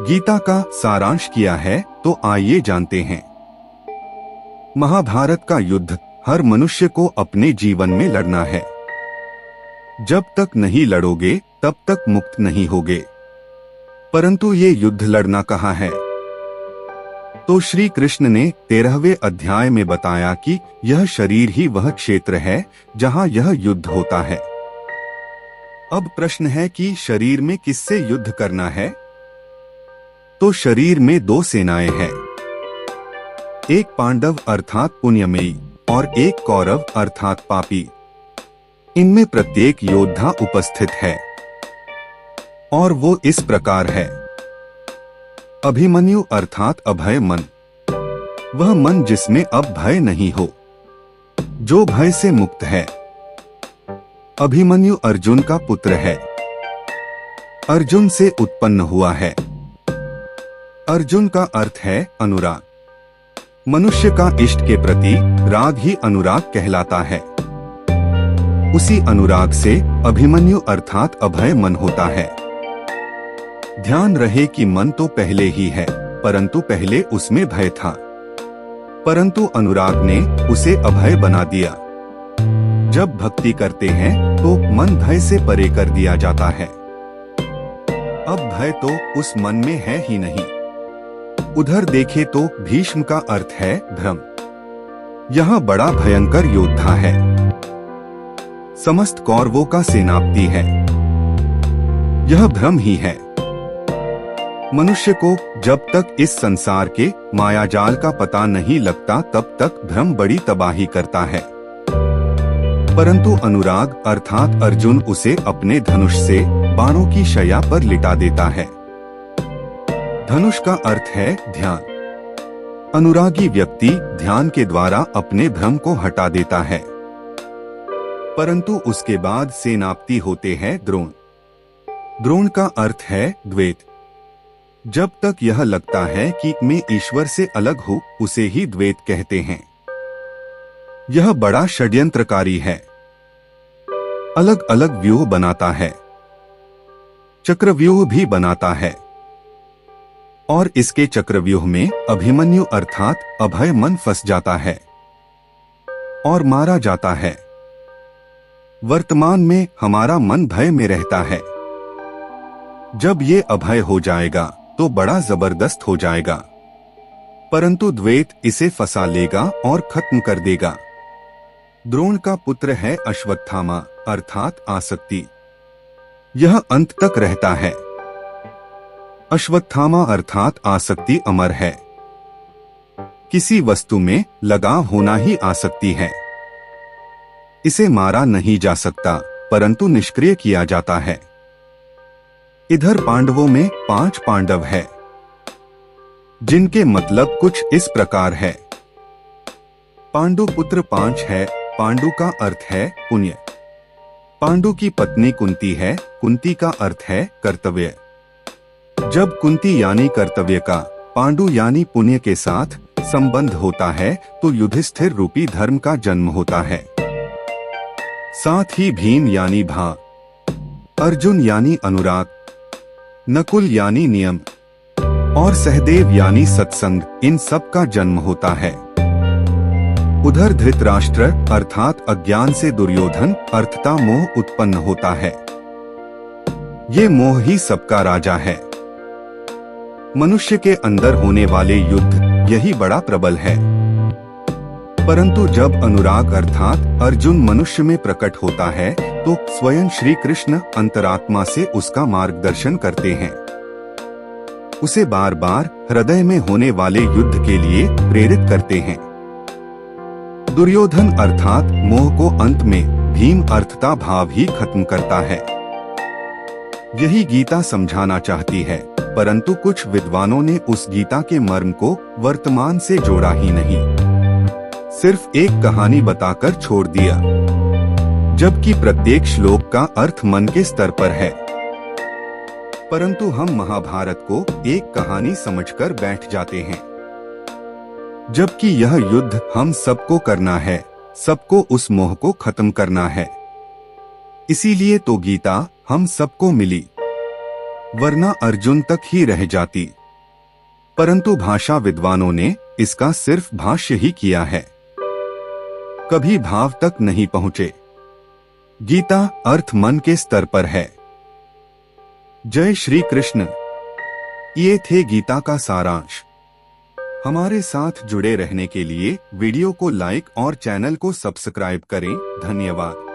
गीता का सारांश किया है, तो आइए जानते हैं। महाभारत का युद्ध हर मनुष्य को अपने जीवन में लड़ना है। जब तक नहीं लड़ोगे तब तक मुक्त नहीं होगे। परंतु ये युद्ध लड़ना कहाँ है? तो श्री कृष्ण ने 13वें अध्याय में बताया कि यह शरीर ही वह क्षेत्र है जहाँ यह युद्ध होता है। अब प्रश्न है कि शरीर में किससे युद्ध करना है? तो शरीर में दो सेनाएं हैं, एक पांडव अर्थात पुण्यमयी और एक कौरव अर्थात पापी। इनमें प्रत्येक योद्धा उपस्थित है और वो इस प्रकार है। अभिमन्यु अर्थात अभय मन, वह मन जिसमें अब भय नहीं हो, जो भय से मुक्त है। अभिमन्यु अर्जुन का पुत्र है, अर्जुन से उत्पन्न हुआ है। अर्जुन का अर्थ है अनुराग। मनुष्य का इष्ट के प्रति राग ही अनुराग कहलाता है। उसी अनुराग से अभिमन्यु अर्थात अभय मन होता है। ध्यान रहे कि मन तो पहले ही है, परंतु पहले उसमें भय था, परंतु अनुराग ने उसे अभय बना दिया। जब भक्ति करते हैं तो मन भय से परे कर दिया जाता है। अब भय तो उस मन में है ही नहीं। उधर देखे तो भीष्म का अर्थ है भ्रम। यह बड़ा भयंकर योद्धा है, समस्त कौरवों का सेनापति है। यह भ्रम ही है। मनुष्य को जब तक इस संसार के मायाजाल का पता नहीं लगता तब तक भ्रम बड़ी तबाही करता है। परंतु अनुराग अर्थात अर्जुन उसे अपने धनुष से बाणों की शैया पर लिटा देता है। धनुष का अर्थ है ध्यान। अनुरागी व्यक्ति ध्यान के द्वारा अपने भ्रम को हटा देता है। परंतु उसके बाद सेनापति होते हैं द्रोण। द्रोण का अर्थ है द्वैत। जब तक यह लगता है कि मैं ईश्वर से अलग हूँ, उसे ही द्वैत कहते हैं। यह बड़ा षड्यंत्रकारी है, अलग अलग व्यूह बनाता है, चक्रव्यूह भी बनाता है। और इसके चक्रव्यूह में अभिमन्यु अर्थात अभय मन फंस जाता है और मारा जाता है। वर्तमान में हमारा मन भय में रहता है। जब ये अभय हो जाएगा तो बड़ा जबरदस्त हो जाएगा, परंतु द्वैत इसे फंसा लेगा और खत्म कर देगा। द्रोण का पुत्र है अश्वत्थामा अर्थात आसक्ति। यह अंत तक रहता है। अश्वत्थामा अर्थात आसक्ति अमर है। किसी वस्तु में लगाव होना ही आसक्ति है। इसे मारा नहीं जा सकता, परंतु निष्क्रिय किया जाता है। इधर पांडवों में 5 पांडव है, जिनके मतलब कुछ इस प्रकार है। पांडु पुत्र 5 है। पांडु का अर्थ है पुण्य। पांडु की पत्नी कुंती है। कुंती का अर्थ है कर्तव्य। जब कुंती यानी कर्तव्य का, पांडु यानी पुण्य के साथ संबंध होता है तो युधिष्ठिर रूपी धर्म का जन्म होता है। साथ ही भीम यानी भा, अर्जुन यानी अनुराग, नकुल यानी नियम और सहदेव यानी सत्संग, इन सब का जन्म होता है। उधर धृतराष्ट्र अर्थात अज्ञान से दुर्योधन अर्थता मोह उत्पन्न होता है। ये मोह ही सबका राजा है। मनुष्य के अंदर होने वाले युद्ध यही बड़ा प्रबल है। परंतु जब अनुराग अर्थात अर्जुन मनुष्य में प्रकट होता है तो स्वयं श्री कृष्ण अंतरात्मा से उसका मार्गदर्शन करते हैं। उसे बार बार हृदय में होने वाले युद्ध के लिए प्रेरित करते हैं। दुर्योधन अर्थात मोह को अंत में भीम अर्थता भाव ही खत्म करता है। यही गीता समझाना चाहती है, परंतु कुछ विद्वानों ने उस गीता के मर्म को वर्तमान से जोड़ा ही नहीं, सिर्फ एक कहानी बताकर छोड़ दिया, जबकि प्रत्येक श्लोक का अर्थ मन के स्तर पर है। परंतु हम महाभारत को एक कहानी समझकर बैठ जाते हैं, जबकि यह युद्ध हम सबको करना है, सबको उस मोह को खत्म करना है। इसीलिए तो गीता हम सबको मिली। वरना अर्जुन तक ही रह जाती। परंतु भाषा विद्वानों ने इसका सिर्फ भाष्य ही किया है, कभी भाव तक नहीं पहुंचे। गीता अर्थ मन के स्तर पर है। जय श्री कृष्ण। ये थे गीता का सारांश। हमारे साथ जुड़े रहने के लिए वीडियो को लाइक और चैनल को सब्सक्राइब करें। धन्यवाद।